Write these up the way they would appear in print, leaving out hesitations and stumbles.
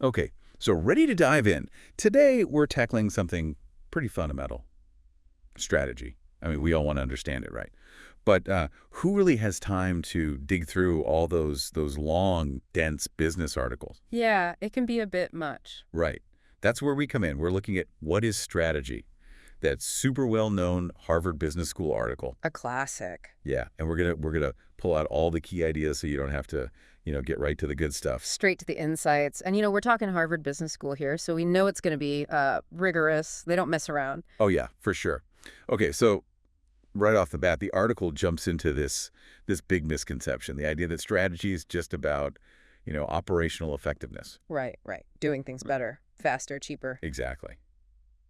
Okay, so ready to dive in. Today, we're tackling something pretty fundamental, strategy. I mean, we all want to understand it, right? But who really has time to dig through all those long, dense business articles? Yeah, it can be a bit much. Right. That's where we come in. We're looking at what is strategy. That super well-known Harvard Business School article. A classic. Yeah, and we're gonna pull out all the key ideas so you don't have to, get right to the good stuff. Straight to the insights. And, we're talking Harvard Business School here, so we know it's going to be rigorous. They don't mess around. Oh yeah, for sure. Okay, so right off the bat, the article jumps into this big misconception, the idea that strategy is just about, operational effectiveness. Right, right. Doing things better, faster, cheaper. Exactly.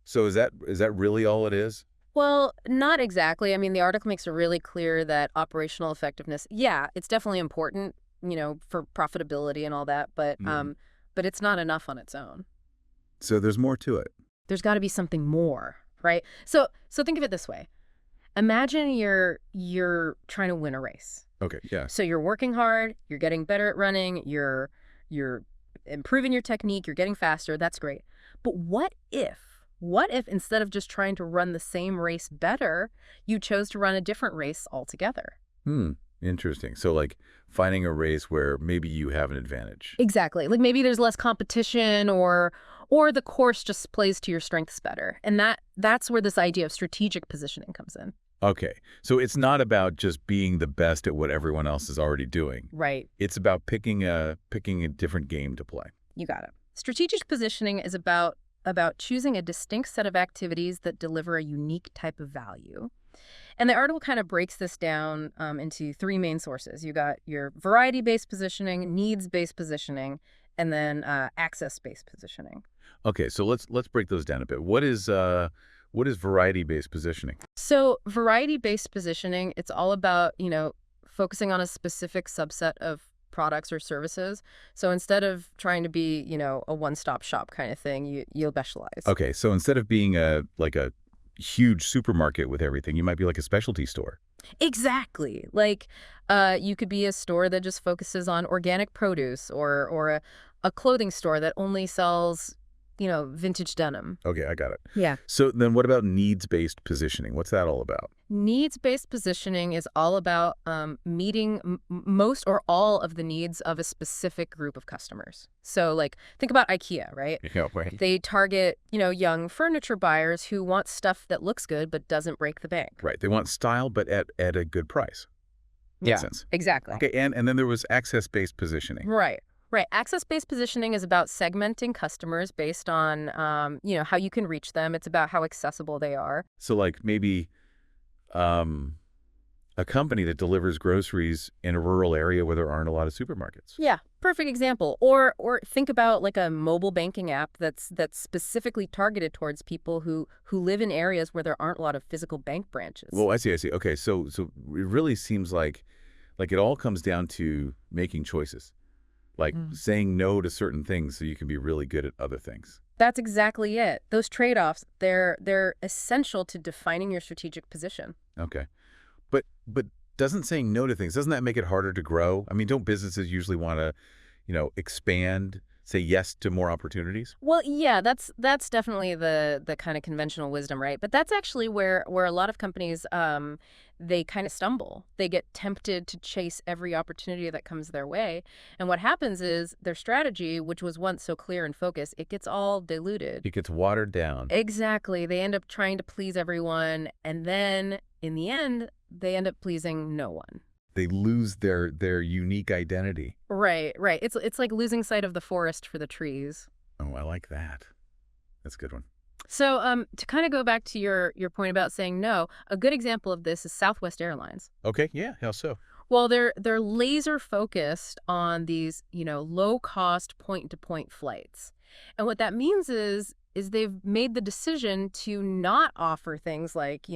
So is that really all it is? Well, not exactly. I mean, the article makes it really clear that operational effectiveness, yeah, it's definitely important, for profitability and all that, Mhm. but it's not enough on its own. So there's more to it. There's got to be something more, right? So think of it this way. Imagine you're trying to win a race. Okay, yeah. So you're working hard, you're getting better at running, you're improving your technique, you're getting faster, that's great. But what if instead of just trying to run the same race better, you chose to run a different race altogether? Hmm. Interesting. So like finding a race where maybe you have an advantage. Exactly. Like maybe there's less competition or the course just plays to your strengths better. And that's where this idea of strategic positioning comes in. Okay. So it's not about just being the best at what everyone else is already doing. Right. It's about picking a different game to play. You got it. Strategic positioning is about choosing a distinct set of activities that deliver a unique type of value. And the article kind of breaks this down into three main sources. You got your variety-based positioning, needs-based positioning, and then access-based positioning. Okay, so let's break those down a bit. What is variety-based positioning? So variety-based positioning, it's all about, focusing on a specific subset of products or services. So instead of trying to be, a one-stop shop kind of thing, you'll specialize. Okay, so instead of being a huge supermarket with everything, you might be like a specialty store. Exactly. Like you could be a store that just focuses on organic produce or a clothing store that only sells, vintage denim. Okay, I got it. Yeah. So then what about needs-based positioning? What's that all about? Needs-based positioning is all about meeting most or all of the needs of a specific group of customers. So, like, think about IKEA, right? Yeah, right. They target, young furniture buyers who want stuff that looks good but doesn't break the bank. Right. They want style, but at a good price. Makes sense. Exactly. Okay, and then there was access-based positioning. Right. Right. Access-based positioning is about segmenting customers based on, how you can reach them. It's about how accessible they are. So like maybe a company that delivers groceries in a rural area where there aren't a lot of supermarkets. Yeah, perfect example. Or think about like a mobile banking app that's specifically targeted towards people who live in areas where there aren't a lot of physical bank branches. Well, I see. Okay, so it really seems like it all comes down to making choices. Like saying no to certain things so you can be really good at other things. That's exactly it. Those trade-offs, they're essential to defining your strategic position. Okay. But doesn't saying no to things, doesn't that make it harder to grow? I mean, don't businesses usually want to, expand, say yes to more opportunities? Well, yeah, that's definitely the kind of conventional wisdom, right? But that's actually where a lot of companies they kind of stumble. They get tempted to chase every opportunity that comes their way. And what happens is their strategy, which was once so clear and focused, it gets all diluted. It gets watered down. Exactly. They end up trying to please everyone, and then in the end, they end up pleasing no one. They lose their unique identity. Right, right. It's like losing sight of the forest for the trees. Oh, I like that. That's a good one. So, to kind of go back to your point about saying no, a good example of this is Southwest Airlines. Okay, yeah, how so? Well, they're laser focused on these, low cost point to point flights. And what that means is they've made the decision to not offer things like,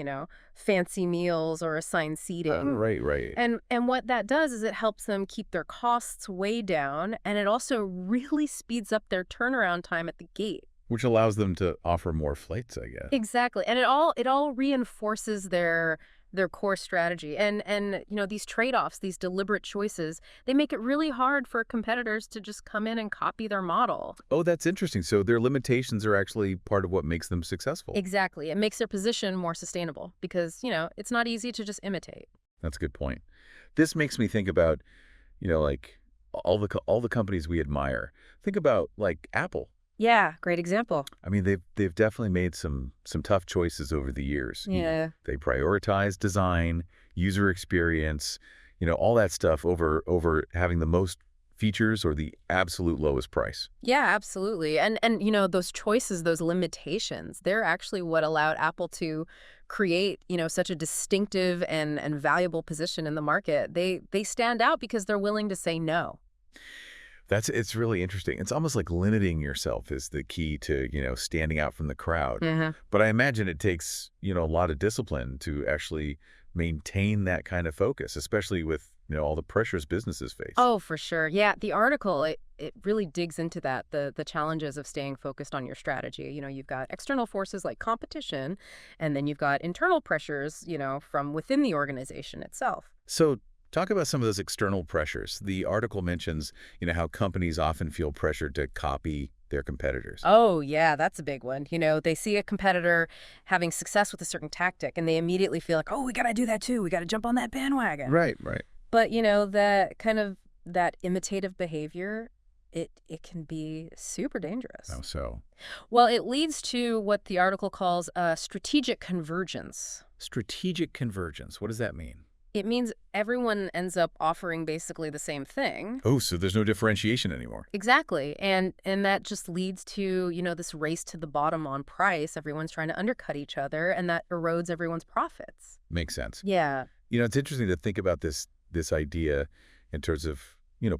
fancy meals or assigned seating. Right. And what that does is it helps them keep their costs way down, and it also really speeds up their turnaround time at the gate. Which allows them to offer more flights, I guess. Exactly. And it all reinforces their their core strategy. And these trade-offs, these deliberate choices, they make it really hard for competitors to just come in and copy their model. Oh, that's interesting. So their limitations are actually part of what makes them successful. Exactly. It makes their position more sustainable because, it's not easy to just imitate. That's a good point. This makes me think about, like all the companies we admire. Think about like Apple. Yeah, great example. I mean, they've definitely made some tough choices over the years. Yeah. They prioritize design, user experience, all that stuff over having the most features or the absolute lowest price. Yeah, absolutely. And those choices, those limitations, they're actually what allowed Apple to create, such a distinctive and valuable position in the market. They stand out because they're willing to say no. It's really interesting. It's almost like limiting yourself is the key to, standing out from the crowd. Hmm. But I imagine it takes, a lot of discipline to actually maintain that kind of focus, especially with, all the pressures businesses face. Oh, for sure. Yeah, the article, it really digs into that, the challenges of staying focused on your strategy. You've got external forces like competition, and then you've got internal pressures, from within the organization itself. So talk about some of those external pressures. The article mentions, how companies often feel pressured to copy their competitors. Oh, yeah, that's a big one. They see a competitor having success with a certain tactic, and they immediately feel like, oh, we got to do that too. We got to jump on that bandwagon. Right, right. But, that imitative behavior, it can be super dangerous. Oh, so Well, it leads to what the article calls strategic convergence. strategic convergence. What does that mean? It means everyone ends up offering basically the same thing. Oh, so there's no differentiation anymore. Exactly. And that just leads to, this race to the bottom on price. Everyone's trying to undercut each other, and that erodes everyone's profits. Makes sense. Yeah. It's interesting to think about this idea in terms of,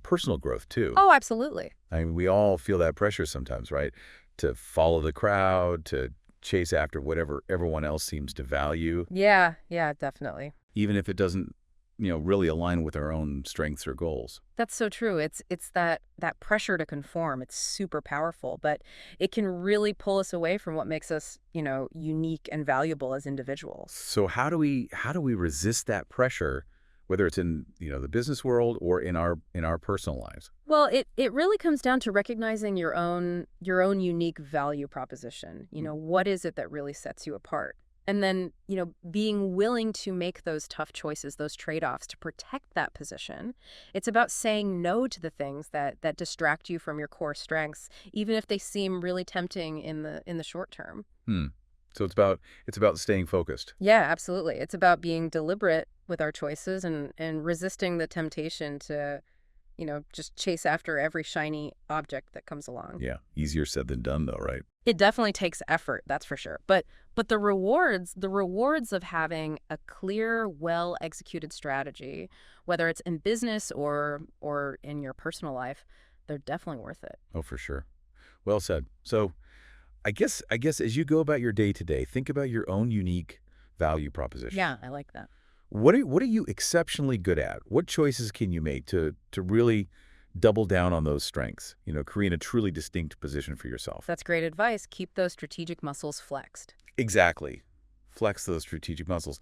personal growth too. Oh, absolutely. I mean, we all feel that pressure sometimes, right? To follow the crowd, to chase after whatever everyone else seems to value, Yeah, definitely. even if it doesn't, really align with our own strengths or goals. That's so true. It's that pressure to conform. It's super powerful, but it can really pull us away from what makes us, unique and valuable as individuals. So how do we resist that pressure, whether it's in, the business world or in our personal lives? Well, it really comes down to recognizing your own unique value proposition. What is it that really sets you apart? And then, being willing to make those tough choices, those trade-offs to protect that position. It's about saying no to the things that distract you from your core strengths, even if they seem really tempting in the short term. So it's about staying focused. Yeah, absolutely. It's about being deliberate with our choices and resisting the temptation to, just chase after every shiny object that comes along. Yeah, easier said than done though, right? It definitely takes effort, that's for sure. But the rewards of having a clear, well-executed strategy, whether it's in business or in your personal life, they're definitely worth it. Oh, for sure. Well said. So I guess as you go about your day to day, think about your own unique value proposition. Yeah, I like that. What are you exceptionally good at? What choices can you make to really double down on those strengths, create a truly distinct position for yourself? That's great advice. Keep those strategic muscles flexed. Exactly. Flex those strategic muscles.